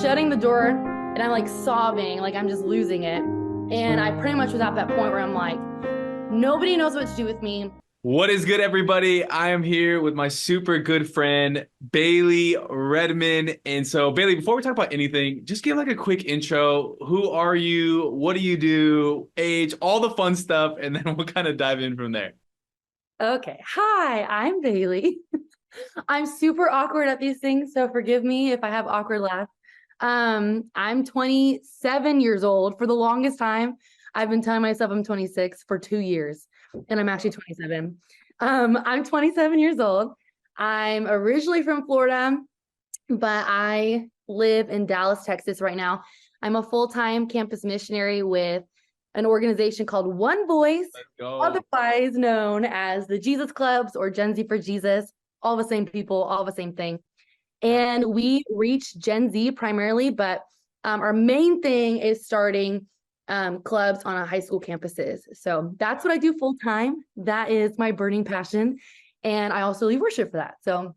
shutting the door and I'm like sobbing, like I'm just losing it. And I pretty much was at that point where I'm like, nobody knows what to do with me. What is good, everybody? I am here with my super good friend, Bailey Redmond. And so, Bailey, before we talk about anything, just give like a quick intro. Who are you? What do you do? Age, all the fun stuff. And then we'll kind of dive in from there. Okay. Hi, I'm Bailey. I'm super awkward at these things, so forgive me if I have awkward laughs. I'm 27 years old. For the longest time, I've been telling myself I'm 26 for 2 years, and I'm actually 27. I'm 27 years old. I'm originally from Florida, but I live in Dallas, Texas right now. I'm a full-time campus missionary with an organization called One Voice, Let's go. otherwise known as the Jesus Clubs or Gen Z for Jesus, all the same people, all the same thing. And we reach Gen Z primarily, but our main thing is starting clubs on high school campuses. So that's what I do full time. That is my burning passion. And I also lead worship for that. So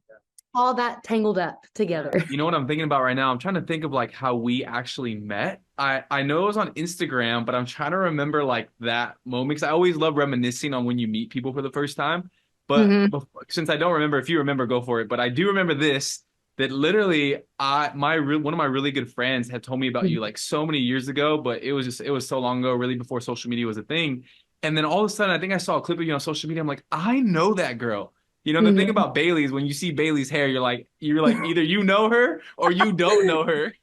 all that tangled up together. You know what I'm thinking about right now? I'm trying to think of like how we actually met. I know it was on Instagram, but I'm trying to remember like that moment because I always love reminiscing on when you meet people for the first time. But Mhm. before, since I don't remember, if you remember, go for it. But I do remember this that literally one of my really good friends had told me about you like so many years ago, but it was so long ago, really before social media was a thing. And then all of a sudden, I think I saw a clip of you on social media. I'm like, I know that girl. You know, the thing Mhm. about Bailey's, when you see Bailey's hair, you're like either you know her or you don't know her,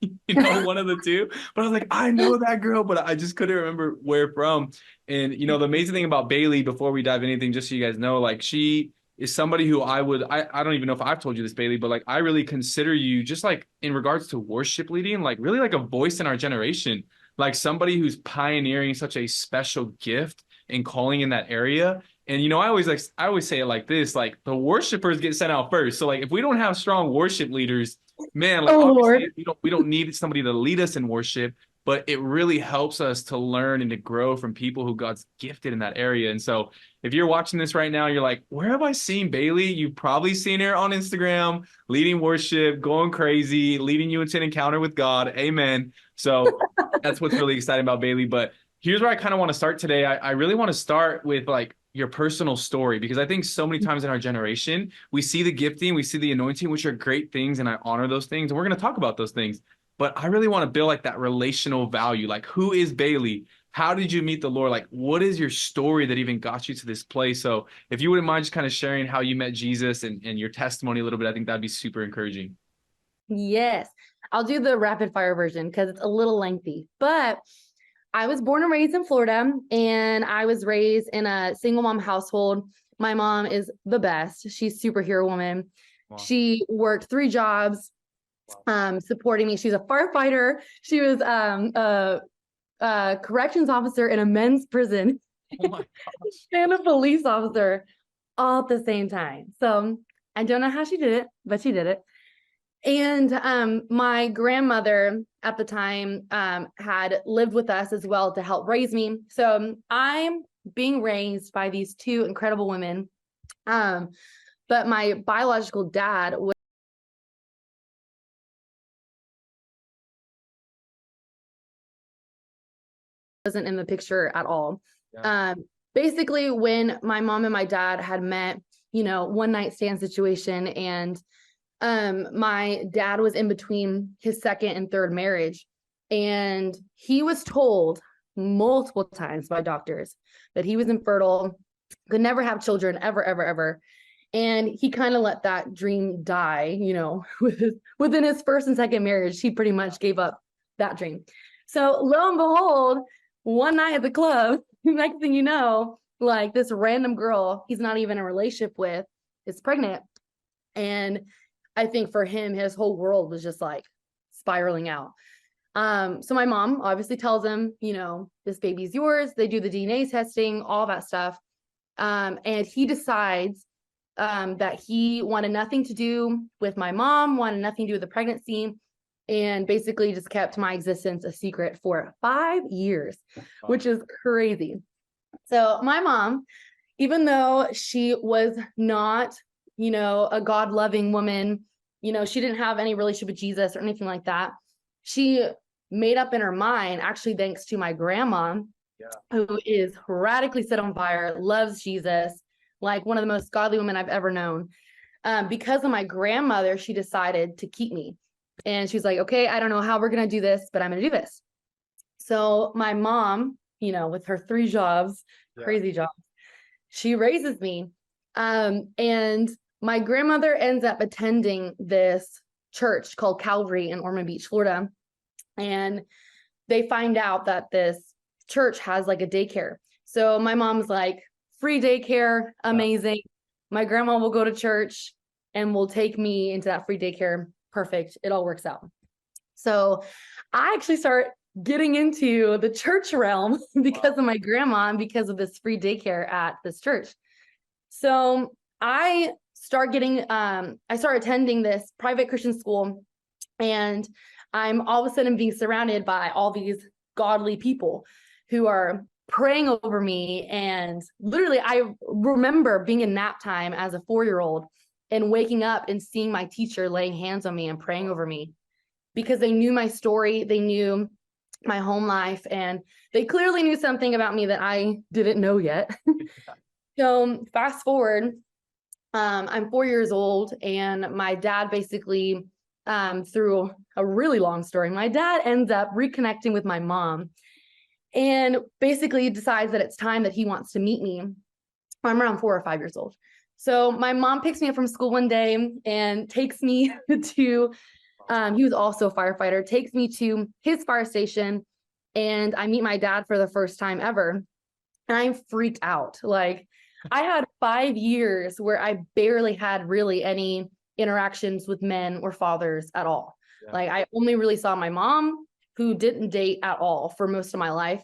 one of the two. But I was like, I know that girl, but I just couldn't remember where from. And the amazing thing about Bailey, before we dive anything, just so you guys know, like she is somebody who I don't even know if I've told you this, Bailey, but like I really consider you just like in regards to worship leading, like really like a voice in our generation, like somebody who's pioneering such a special gift and calling in that area. And I always say it like this, like the worshipers get sent out first. So like if we don't have strong worship leaders, man, like Oh obviously Lord. we don't need somebody to lead us in worship, but it really helps us to learn and to grow from people who God's gifted in that area. And so if you're watching this right now, you're like, where have I seen Bailey? You've probably seen her on Instagram, leading worship, going crazy, leading you into an encounter with God. Amen. So that's what's really exciting about Bailey. But here's where I kind of want to start today. I really want to start with like your personal story because I think so many times in our generation, we see the gifting, we see the anointing, which are great things, and I honor those things. And we're going to talk about those things. But I really want to build like that relational value. Like, who is Bailey? How did you meet the Lord? Like, what is your story that even got you to this place? So, if you wouldn't mind just kind of sharing how you met Jesus and your testimony a little bit, I think that'd be super encouraging. Yes. I'll do the rapid fire version because it's a little lengthy. But I was born and raised in Florida, and I was raised in a single mom household. My mom is the best. She's superhero woman. Wow. She worked 3 jobs, Wow. supporting me. She's a firefighter. She was a corrections officer in a men's prison Oh my gosh. and a police officer all at the same time. So I don't know how she did it, but she did it. And my grandmother at the time had lived with us as well to help raise me. So I'm being raised by these two incredible women. Um, but my biological dad wasn't in the picture at all. Yeah. Basically, when my mom and my dad had met, one night stand situation, and my dad was in between his second and third marriage, and he was told multiple times by doctors that he was infertile, could never have children ever, ever, ever. And he kind of let that dream die, within his first and second marriage. He pretty much gave up that dream. So lo and behold, one night at the club, next thing you know, like this random girl he's not even in a relationship with is pregnant. And I think for him, his whole world was just like spiraling out. So my mom obviously tells him, this baby's yours. They do the DNA testing, all that stuff. And he decides that he wanted nothing to do with my mom, wanted nothing to do with the pregnancy, and basically just kept my existence a secret for 5 years, Wow. which is crazy. So my mom, even though she was not, a God-loving woman, she didn't have any relationship with Jesus or anything like that. she made up in her mind, actually, thanks to my grandma, who is radically set on fire, loves Jesus, like one of the most godly women I've ever known. Because of my grandmother, she decided to keep me. And she's like, okay, I don't know how we're going to do this, but I'm going to do this. So my mom, with her 3 jobs, crazy jobs, she raises me. And my grandmother ends up attending this church called Calvary in Ormond Beach, Florida. And they find out that this church has like a daycare. So my mom's like, free daycare, amazing. My grandma will go to church and will take me into that free daycare. Perfect. It all works out. So I actually start getting into the church realm because of my grandma and because of this free daycare at this church. So I start attending this private Christian school, and I'm all of a sudden being surrounded by all these godly people who are praying over me. And literally, I remember being in nap time as a 4-year-old and waking up and seeing my teacher laying hands on me and praying over me, because they knew my story. They knew my home life, and they clearly knew something about me that I didn't know yet. So fast forward, I'm 4 years old, and my dad basically, through a really long story, my dad ends up reconnecting with my mom and basically decides that it's time that he wants to meet me. I'm around 4 or 5 years old. So my mom picks me up from school one day and takes me to, he was also a firefighter, takes me to his fire station, and I meet my dad for the first time ever. And I'm freaked out. Like, I had 5 years where I barely had really any interactions with men or fathers at all. Like, I only really saw my mom, who didn't date at all for most of my life,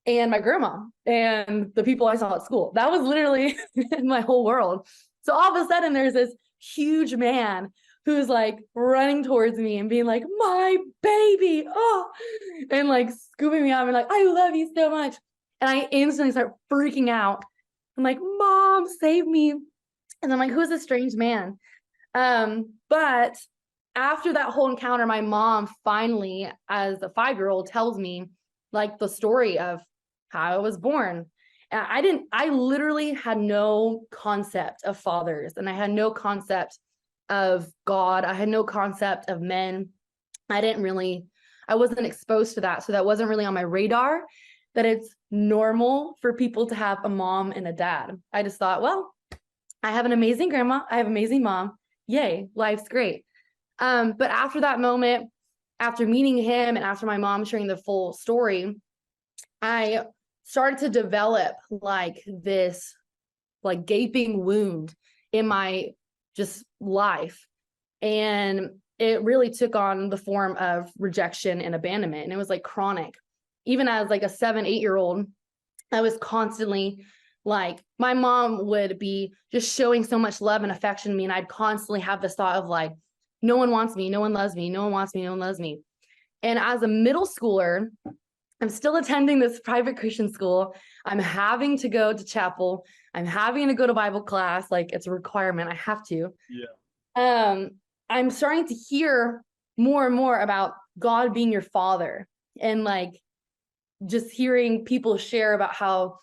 and my grandma and the people I saw at school. That was literally my whole world. So all of a sudden there's this huge man who's like running towards me and being like, my baby, oh, and like scooping me up and like, I love you so much. And I instantly start freaking out. I'm like, Mom, save me. And I'm like, who's this strange man? But after that whole encounter, my mom finally, as a 5-year-old, tells me like the story of how I was born. And I literally had no concept of fathers, and I had no concept of God. I had no concept of men. I wasn't exposed to that. So that wasn't really on my radar, that it's normal for people to have a mom and a dad. I just thought, well, I have an amazing grandma. I have an amazing mom. Yay, life's great. But after that moment, after meeting him and after my mom sharing the full story, I started to develop like this like gaping wound in my just life. And it really took on the form of rejection and abandonment. And it was like chronic. Even as like a 7-8-year-old, I was constantly like, my mom would be just showing so much love and affection to me. And I'd constantly have this thought of like, no one wants me, no one loves me, no one wants me, no one loves me. And as a middle schooler, I'm still attending this private Christian school. I'm having to go to chapel. I'm having to go to Bible class. Like, it's a requirement. I have to. I'm starting to hear more and more about God being your father, and like just hearing people share about how,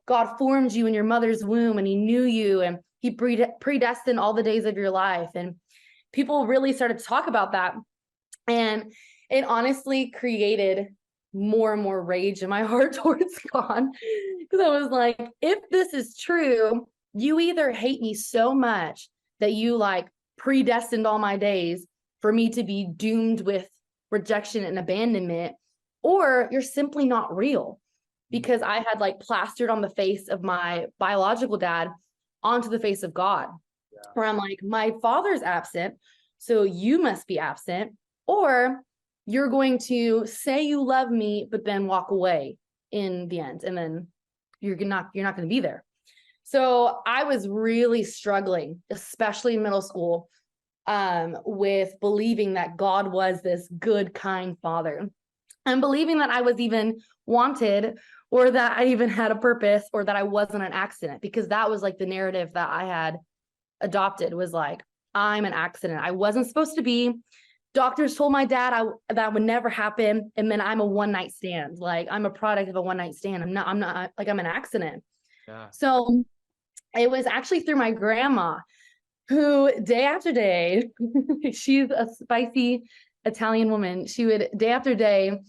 God formed you in your mother's womb, and he knew you, and he predestined all the days of your life. And people really started to talk about that. And it honestly created more and more rage in my heart towards God, because I was like, if this is true, you either hate me so much that you like predestined all my days for me to be doomed with rejection and abandonment, or you're simply not real. Because I had like plastered on the face of my biological dad onto the face of God, where I'm like, my father's absent, so you must be absent, or you're going to say you love me, but then walk away in the end, and then you're not going to be there. So I was really struggling, especially in middle school, with believing that God was this good, kind father, and believing that I was even wanted, or that I even had a purpose, or that I wasn't an accident, because that was like the narrative that I had adopted, was like, I'm an accident. I wasn't supposed to be. doctors told my dad that would never happen. And then I'm a one night stand. Like I'm a product of a one night stand. I'm not like I'm an accident. Yeah. So it was actually through my grandma who day after day, she's a spicy Italian woman. She would day after day,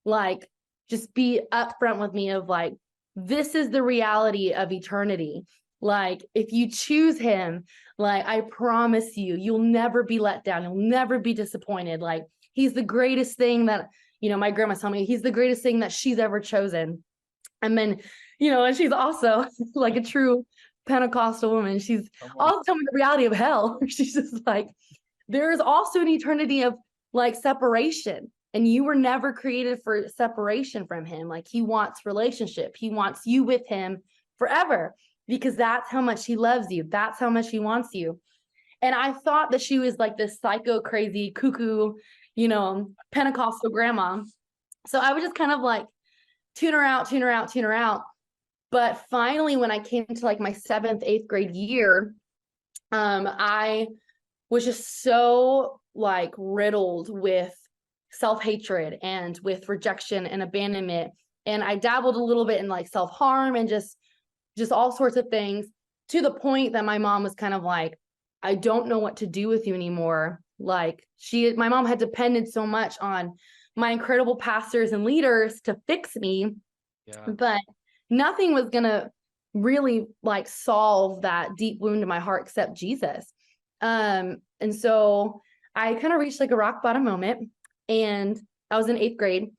like just be upfront with me of like, this is the reality of eternity. Like if you choose him, like I promise you, you'll never be let down. You'll never be disappointed. Like he's the greatest thing that, my grandma's telling me he's the greatest thing that she's ever chosen. And then, and she's also like a true Pentecostal woman. She's also telling me the reality of hell. She's just like, there is also an eternity of like separation. And you were never created for separation from him. Like he wants relationship. He wants you with him forever because that's how much he loves you. That's how much he wants you. And I thought that she was like this psycho, crazy, cuckoo, Pentecostal grandma. So I was just kind of like, tune her out. But finally, when I came to like my 7th, 8th grade year, I was just so like riddled with self-hatred and with rejection and abandonment. And I dabbled a little bit in like self-harm and just all sorts of things, to the point that my mom was kind of like, I don't know what to do with you anymore. Like my mom had depended so much on my incredible pastors and leaders to fix me, but nothing was going to really like solve that deep wound in my heart except Jesus. And so I kind of reached like a rock bottom moment, and I was in 8th grade.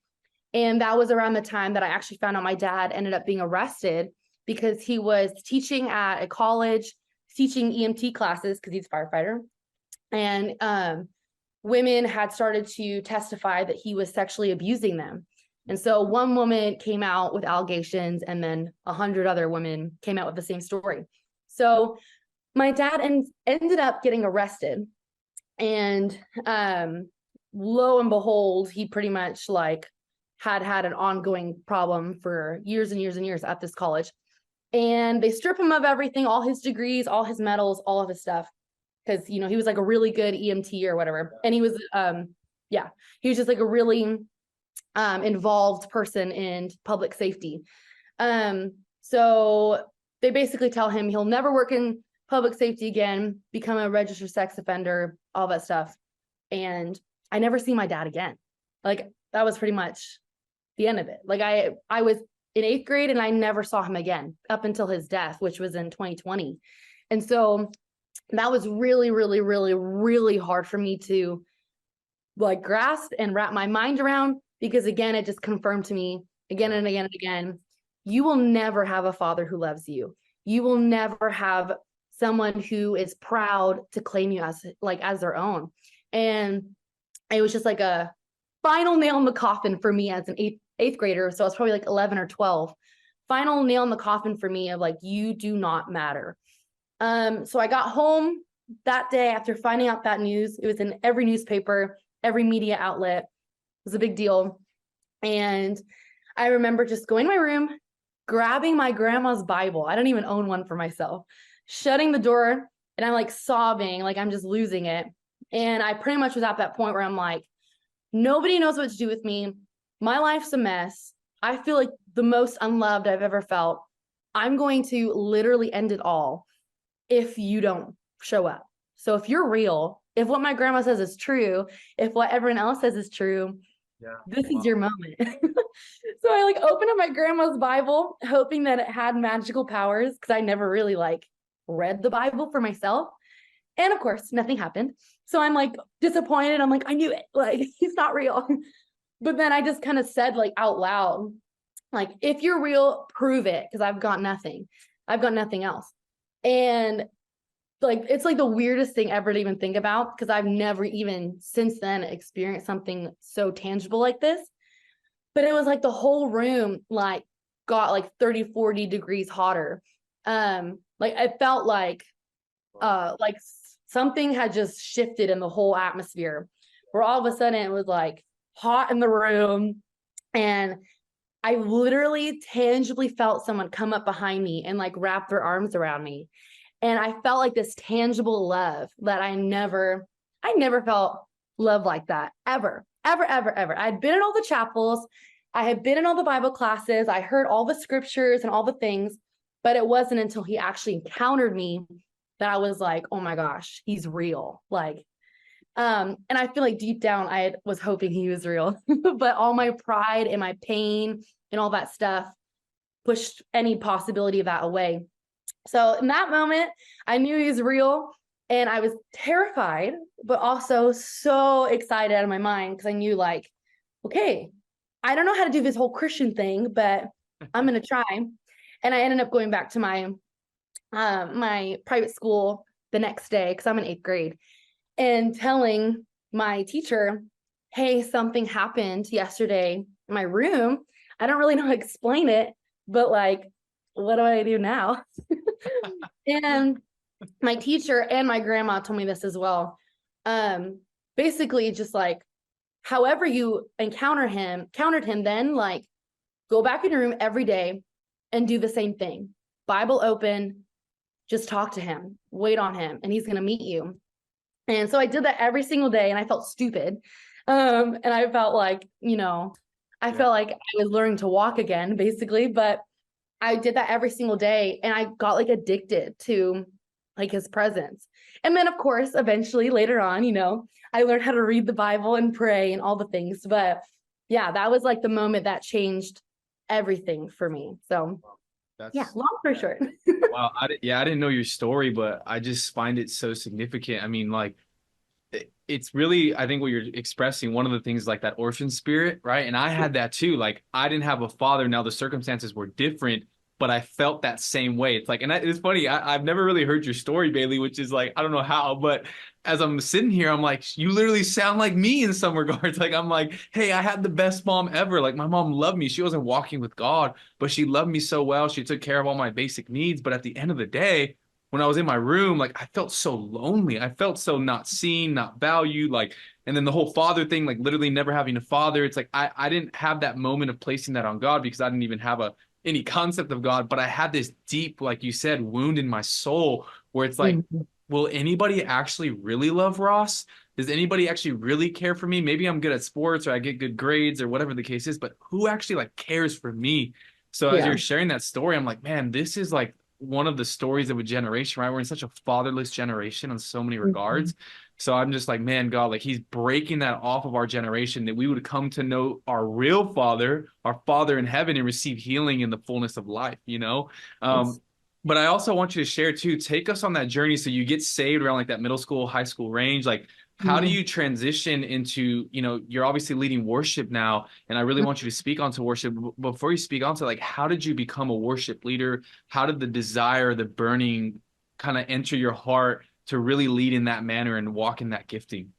And that was around the time that I actually found out my dad ended up being arrested because he was teaching at a college, teaching EMT classes because he's a firefighter. And women had started to testify that he was sexually abusing them. And so one woman came out with allegations, and then 100 other women came out with the same story. So my dad ended up getting arrested, and lo and behold, he pretty much like had an ongoing problem for years and years and years at this college. And they strip him of everything, all his degrees, all his medals, all of his stuff. Because, he was like a really good EMT or whatever. And he was, he was just like a really involved person in public safety. So they basically tell him he'll never work in public safety again, become a registered sex offender, all that stuff. And I never see my dad again. Like that was pretty much the end of it. Like I was in 8th grade and I never saw him again up until his death, which was in 2020. And so that was really, really, really, really hard for me to like grasp and wrap my mind around, because again, it just confirmed to me again and again and again, you will never have a father who loves you. You will never have someone who is proud to claim you as their own. And it was just like a final nail in the coffin for me as an eighth grader. So I was probably like 11 or 12. Final nail in the coffin for me of like, you do not matter. So I got home that day after finding out that news. It was in every newspaper, every media outlet. It was a big deal. And I remember just going to my room, grabbing my grandma's Bible. I don't even own one for myself. Shutting the door, and I'm like sobbing, like I'm just losing it. And I pretty much was at that point where I'm like, nobody knows what to do with me. My life's a mess. I feel like the most unloved I've ever felt. I'm going to literally end it all if you don't show up. So if you're real, if what my grandma says is true, if what everyone else says is true, this is your moment. So I like opened up my grandma's Bible, hoping that it had magical powers, because I never really like read the Bible for myself. And of course, nothing happened. So I'm like disappointed. I'm like, I knew it. Like, he's not real. But then I just kind of said like out loud, like, if you're real, prove it, because I've got nothing. I've got nothing else. And like, it's like the weirdest thing ever to even think about, because I've never even since then experienced something so tangible like this. But it was like the whole room like got like 30, 40 degrees hotter. Like I felt like something had just shifted in the whole atmosphere, where all of a sudden it was like hot in the room. And I literally tangibly felt someone come up behind me and like wrap their arms around me. And I felt like this tangible love that I never felt love like that ever, ever, ever, ever. I'd been in all the chapels. I had been in all the Bible classes. I heard all the scriptures and all the things, but it wasn't until he actually encountered me that I was like, oh my gosh, he's real. Like, and I feel like deep down, was hoping he was real, but all my pride and my pain and all that stuff pushed any possibility of that away. So in that moment, I knew he was real, and I was terrified, but also so excited out of my mind, because I knew, like, okay, I don't know how to do this whole Christian thing, but I'm going to try. And I ended up going back to my my private school the next day, because I'm in 8th grade, and telling my teacher, hey, something happened yesterday in my room. I don't really know how to explain it, but like, what do I do now? And my teacher and my grandma told me this as well. Basically just like, however you encountered him, then like, go back in your room every day and do the same thing. Bible open, just talk to him, wait on him, and he's going to meet you. And so I did that every single day, and I felt stupid. And I felt like, I felt like I was learning to walk again, basically, but I did that every single day, and I got like addicted to like his presence. And then of course, eventually later on, I learned how to read the Bible and pray and all the things. But yeah, that was like the moment that changed everything for me. So long story short. Wow. I didn't know your story, but I just find it so significant. I mean, like, it's really, I think what you're expressing, one of the things like that orphan spirit, right? And I had that too. Like, I didn't have a father. Now the circumstances were different, but I felt that same way. It's like, and it's funny. I've never really heard your story, Bailey, which is like, I don't know how, but as I'm sitting here, I'm like, you literally sound like me in some regards. Like, I'm like, hey, I had the best mom ever. Like, my mom loved me. She wasn't walking with God, but she loved me so well. She took care of all my basic needs. But at the end of the day, when I was in my room, like, I felt so lonely. I felt so not seen, not valued. Like, and then the whole father thing, like literally never having a father. It's like, I didn't have that moment of placing that on God, because I didn't even have any concept of God, but I had this deep, like you said, wound in my soul where it's like, will anybody actually really love Ross? Does anybody actually really care for me? Maybe I'm good at sports, or I get good grades, or whatever the case is, but who actually like cares for me? So as you're sharing that story, I'm like, man, this is like one of the stories of a generation, right? We're in such a fatherless generation in so many regards. So I'm just like, man, God, like, he's breaking that off of our generation, that we would come to know our real father, our father in heaven, and receive healing in the fullness of life, But I also want you to share too, take us on that journey. So you get saved around like that middle school, high school range. Like, how do you transition into, you're obviously leading worship now, and I really want you to speak onto worship. Before you speak onto, like, how did you become a worship leader? How did the desire, the burning kind of enter your heart to really lead in that manner and walk in that gifting?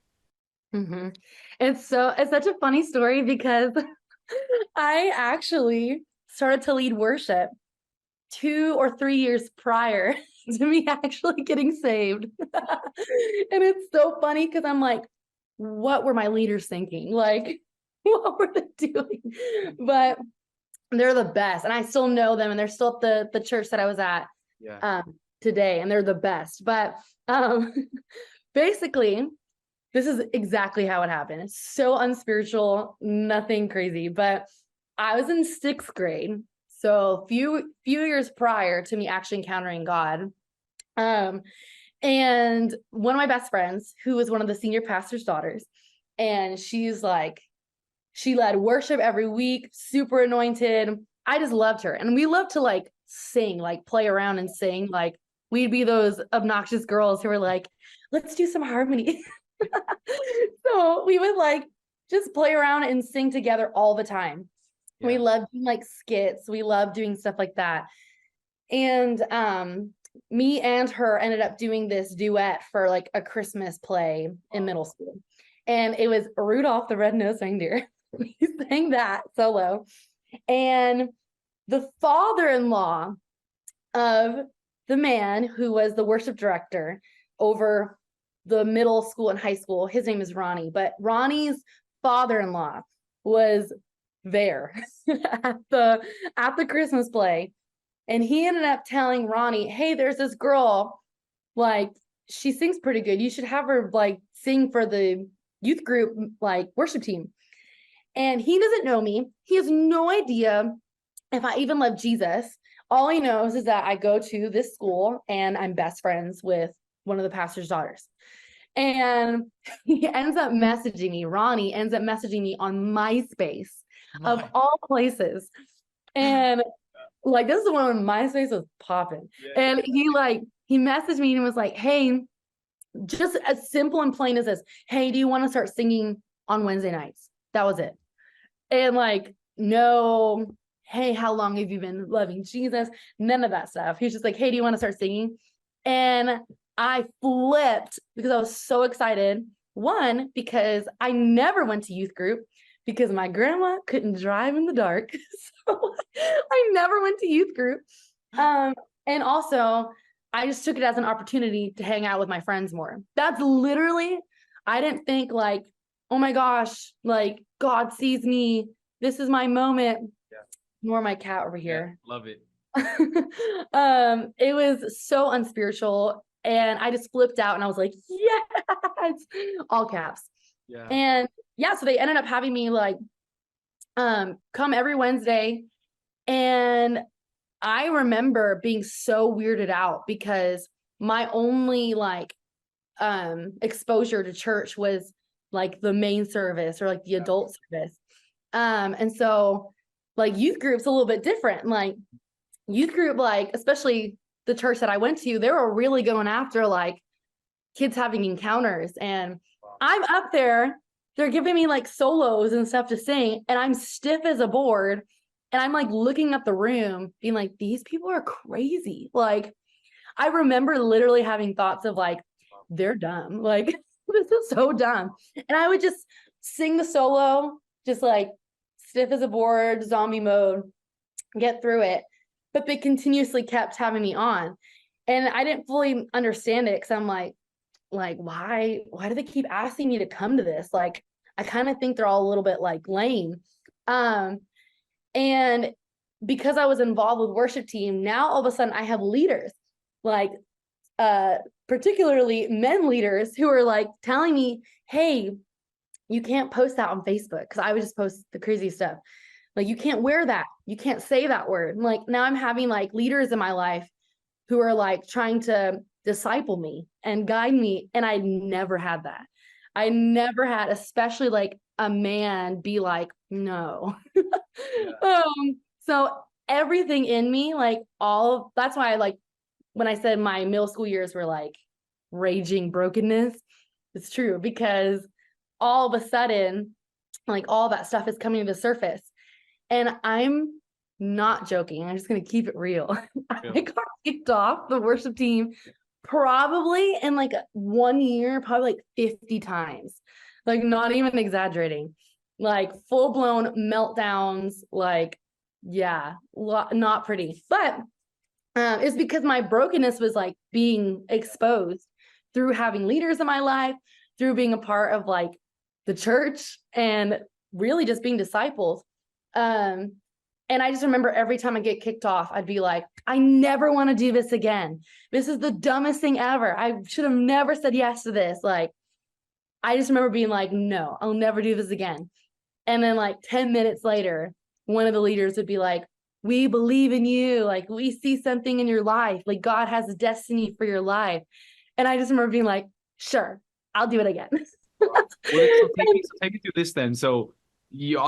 It's such a funny story, because I actually started to lead worship 2 or 3 years prior to me actually getting saved. And it's so funny, because I'm like, what were my leaders thinking? Like, what were they doing? But they're the best. And I still know them, and they're still at the church that I was at today, and they're the best. But basically, this is exactly how it happened. It's so unspiritual, nothing crazy. But I was in 6th grade, so few years prior to me actually encountering God. And one of my best friends, who was one of the senior pastor's daughters, and she's like, she led worship every week, super anointed. I just loved her. And we loved to like sing, like play around and sing. Like, we'd be those obnoxious girls who were like, let's do some harmony. So we would like just play around and sing together all the time. We loved doing like skits. We loved doing stuff like that. And me and her ended up doing this duet for like a Christmas play in middle school. And it was Rudolph the Red-Nosed Reindeer. We sang that solo. And the father-in-law of the man who was the worship director over the middle school and high school, his name is Ronnie, but Ronnie's father-in-law was there at the Christmas play. And he ended up telling Ronnie, hey, there's this girl, like, she sings pretty good. You should have her like sing for the youth group, like worship team. And he doesn't know me. He has no idea if I even love Jesus. All he knows is that I go to this school and I'm best friends with one of the pastor's daughters. And he ends up messaging me. Ronnie ends up messaging me on MySpace of all places. And like, this is the one when MySpace was popping. Yeah. And he messaged me and was like, hey, just as simple and plain as this, hey, do you want to start singing on Wednesday nights? That was it. And like, no, hey, how long have you been loving Jesus? None of that stuff. He's just like, hey, do you want to start singing? And I flipped because I was so excited. One, because I never went to youth group because my grandma couldn't drive in the dark. So I never went to youth group. And also, I just took it as an opportunity to hang out with my friends more. That's literally, I didn't think like, oh my gosh, like God sees me. This is my moment. Yeah. Nor my cat over here. Yeah, love it. It was so unspiritual. And I just flipped out and I was like, yes, all caps. Yeah. And yeah, so they ended up having me like come every Wednesday. And I remember being so weirded out because my only like exposure to church was like the main service or like the adult service. And so like youth group's a little bit different. Like youth group, like especially the church that I went to, they were really going after like kids having encounters. And I'm up there, they're giving me like solos and stuff to sing, and I'm stiff as a board. And I'm like looking at the room being like, these people are crazy. Like, I remember literally having thoughts of like, they're dumb. Like, this is so dumb. And I would just sing the solo, just like stiff as a board, zombie mode, get through it. But they continuously kept having me on. And I didn't fully understand it because I'm like, why do they keep asking me to come to this? Like, I kind of think they're all a little bit like lame. And because I was involved with worship team, now all of a sudden I have leaders, like particularly men leaders who are like telling me, hey, you can't post that on Facebook, because I would just post the crazy stuff. Like, you can't wear that. You can't say that word. Like, now I'm having like leaders in my life who are like trying to disciple me and guide me. And I never had that. I never had, especially like a man be like, no. Yeah. So everything in me, like that's why I like, when I said my middle school years were like raging brokenness, it's true, because all of a sudden, like all that stuff is coming to the surface. And I'm not joking. I'm just going to keep it real. Yeah. I got kicked off the worship team probably in like 1 year, probably like 50 times. Like, not even exaggerating. Like full blown meltdowns. Like, yeah, not pretty. But it's because my brokenness was like being exposed through having leaders in my life, through being a part of like the church, and really just being disciples. And I just remember every time I get kicked off, I'd be like, I never want to do this again. This is the dumbest thing ever. I should have never said yes to this. Like, I just remember being like, no, I'll never do this again. And then like 10 minutes later, one of the leaders would be like, we believe in you. Like, we see something in your life. Like, God has a destiny for your life. And I just remember being like, sure, I'll do it again. Well, take me through this then. So you're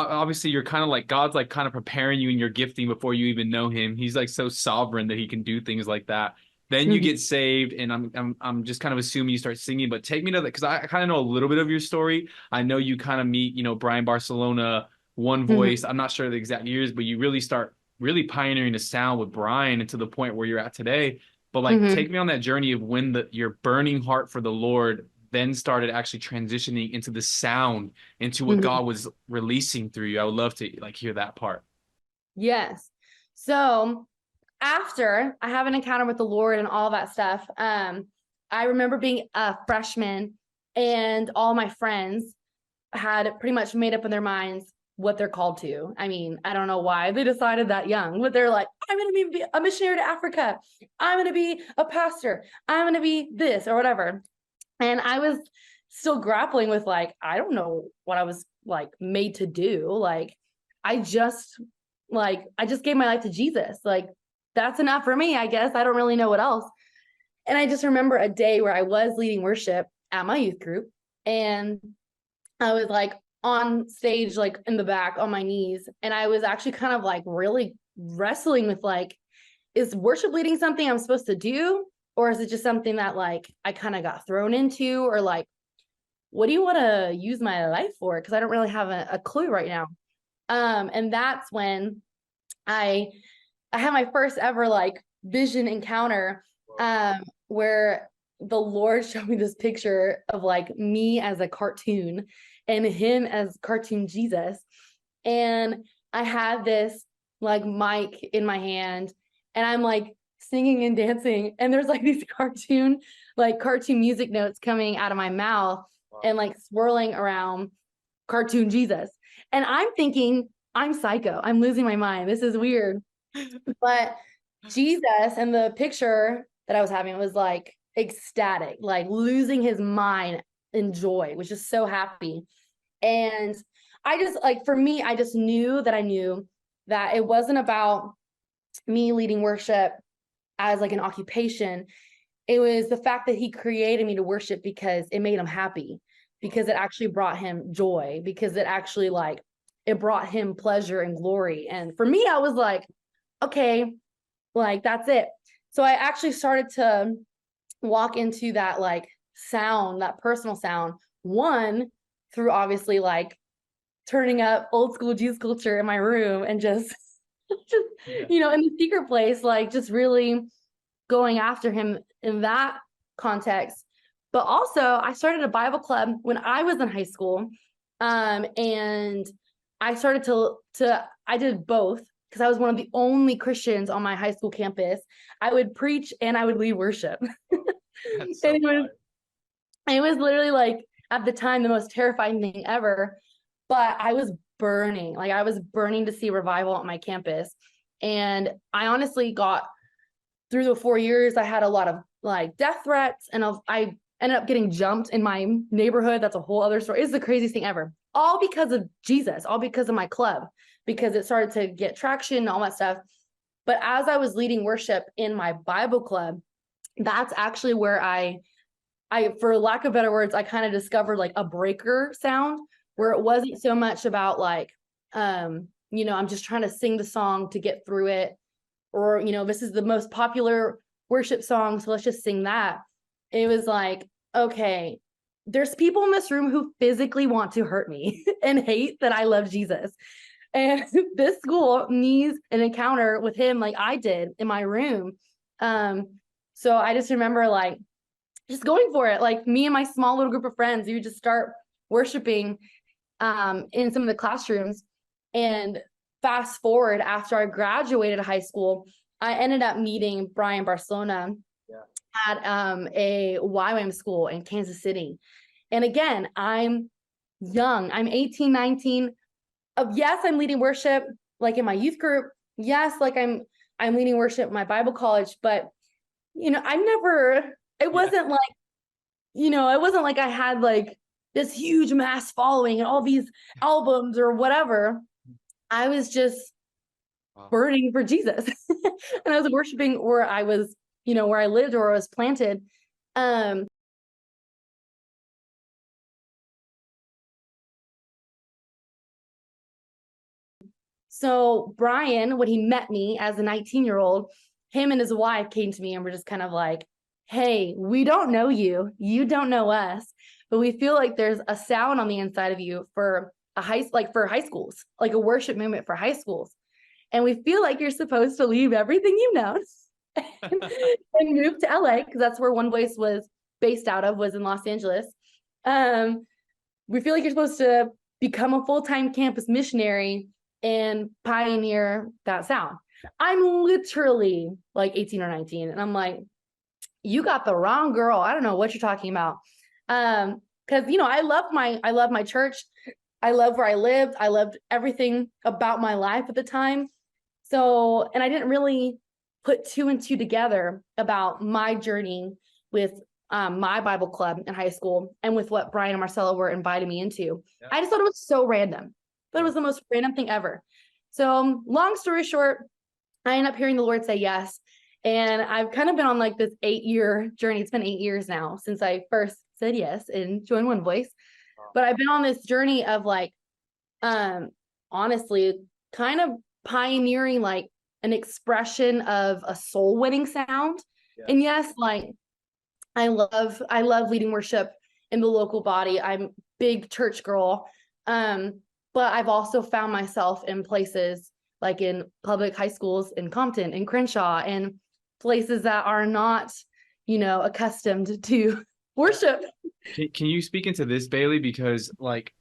kind of like, God's like kind of preparing you in your gifting before you even know him. He's like so sovereign that he can do things like that. Then you get saved, and I'm just kind of assuming you start singing. But take me to that, because I kind of know a little bit of your story. I know you kind of meet, Brian Barcelona, One Voice. I'm not sure the exact years, but you really start really pioneering the sound with Brian, and to the point where you're at today. But like, take me on that journey of when your burning heart for the Lord then started actually transitioning into the sound, into what God was releasing through you. I would love to like hear that part. Yes. So after I have an encounter with the Lord and all that stuff, I remember being a freshman, and all my friends had pretty much made up in their minds what they're called to. I mean, I don't know why they decided that young, but they're like, I'm going to be a missionary to Africa. I'm going to be a pastor. I'm going to be this or whatever. And I was still grappling with like, I don't know what I was like made to do. Like, I just gave my life to Jesus. Like, that's enough for me, I guess. I don't really know what else. And I just remember a day where I was leading worship at my youth group, and I was like on stage, like in the back on my knees. And I was actually kind of like really wrestling with like, is worship leading something I'm supposed to do? Or is it just something that like I kind of got thrown into? Or like, what do you want to use my life for? Because I don't really have a clue right now. And that's when I had my first ever like vision encounter, where the Lord showed me this picture of like me as a cartoon and him as cartoon Jesus. And I had this like mic in my hand, and I'm like singing and dancing, and there's like these cartoon music notes coming out of my mouth and like swirling around cartoon Jesus. And I'm thinking, I'm psycho. I'm losing my mind. This is weird. But Jesus and the picture that I was having was like ecstatic, like losing his mind in joy, was just so happy. And I just like, for me, I just knew that I knew that it wasn't about me leading worship as like an occupation. It was the fact that he created me to worship because it made him happy, because it actually brought him joy, because it actually like, it brought him pleasure and glory. And for me, I was like, okay, like that's it. So I actually started to walk into that like sound, that personal sound, one, through obviously like turning up old school Jesus culture in my room and just in the secret place, like just really going after him in that context. But also I started a Bible club when I was in high school. And I started I did both because I was one of the only Christians on my high school campus. I would preach and I would lead worship. That's so And it was literally like at the time the most terrifying thing ever. But I was burning, like I was burning to see revival on my campus. And I honestly got through the 4 years, I had a lot of like death threats, and I ended up getting jumped in my neighborhood. That's a whole other story. It's the craziest thing ever. All because of Jesus, all because of my club, because it started to get traction, all that stuff. But as I was leading worship in my Bible club, that's actually where I, for lack of better words, I kind of discovered like a breaker sound, where it wasn't so much about like, I'm just trying to sing the song to get through it, or, this is the most popular worship song, so let's just sing that. It was like, okay, there's people in this room who physically want to hurt me and hate that I love Jesus. And this school needs an encounter with him like I did in my room. So I just remember like just going for it. Like me and my small little group of friends, you would just start worshiping in some of the classrooms. And fast forward, after I graduated high school, I ended up meeting Brian Barcelona at a YWAM school in Kansas City. And again, I'm young. I'm 18, 19. Yes, I'm leading worship like in my youth group. Yes, like I'm leading worship in my Bible college, but it wasn't like I had like this huge mass following and all these albums or whatever. I was just burning for Jesus. And I was worshiping where I was, where I lived or where I was planted. So Brian, when he met me as a 19-year-old, him and his wife came to me and were just kind of like, hey, we don't know you. You don't know us, but we feel like there's a sound on the inside of you for for high schools, like a worship movement for high schools. And we feel like you're supposed to leave everything you know and move to LA, because that's where One Voice was based out of, was in Los Angeles. We feel like you're supposed to become a full-time campus missionary and pioneer that sound. I'm literally like 18 or 19, and I'm like, you got the wrong girl. I don't know what you're talking about. Because I love my church. I love where I lived. I loved everything about my life at the time. So, and I didn't really put two and two together about my journey with my Bible club in high school and with what Brian and Marcella were inviting me into. Yeah. I just thought it was so random. But it was the most random thing ever. So long story short, I ended up hearing the Lord say yes. And I've kind of been on like this 8-year journey. It's been 8 years now since I first said yes and joined One Voice. But I've been on this journey of like, honestly, kind of pioneering like an expression of a soul winning sound. Yeah. And yes, like I love leading worship in the local body. I'm a big church girl. But I've also found myself in places like in public high schools in Compton, in Crenshaw, and places that are not, accustomed to worship. Can you speak into this, Bailey? Because like,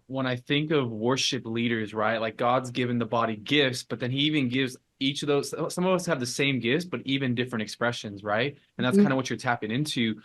when I think of worship leaders, right, like God's given the body gifts, but then he even gives each of those, some of us have the same gifts, but even different expressions, right? And that's kind of what you're tapping into.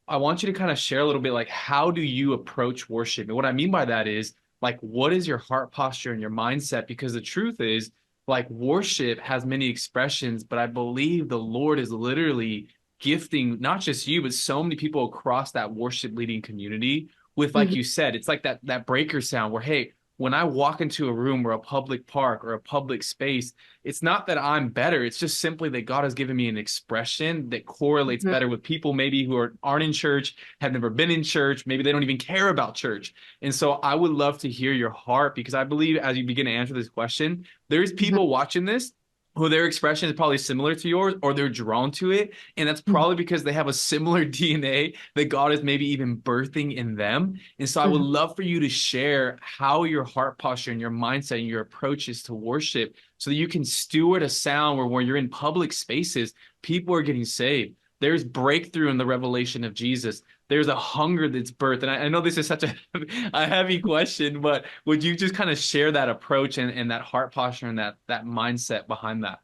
I want you to kind of share a little bit, like, how do you approach worship? And what I mean by that is, like, what is your heart posture and your mindset? Because the truth is, like, worship has many expressions, but I believe the Lord is literally gifting not just you, but so many people across that worship leading community with, like you said, it's like that breaker sound where, hey, when I walk into a room or a public park or a public space, it's not that I'm better. It's just simply that God has given me an expression that correlates better with people maybe who aren't in church, have never been in church. Maybe they don't even care about church. And so I would love to hear your heart, because I believe as you begin to answer this question, there's people watching this who their expression is probably similar to yours, or they're drawn to it. And that's probably because they have a similar DNA that God is maybe even birthing in them. And so I would love for you to share how your heart posture and your mindset and your approach is to worship, so that you can steward a sound where when you're in public spaces, people are getting saved. There's breakthrough in the revelation of Jesus. There's a hunger that's birthed. And I know this is such a heavy question, but would you just kind of share that approach and that heart posture and that mindset behind that?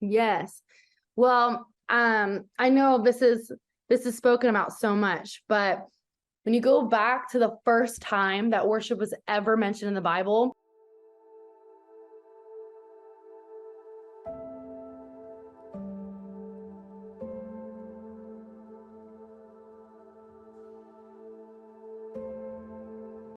Yes. Well, I know this is spoken about so much, but when you go back to the first time that worship was ever mentioned in the Bible,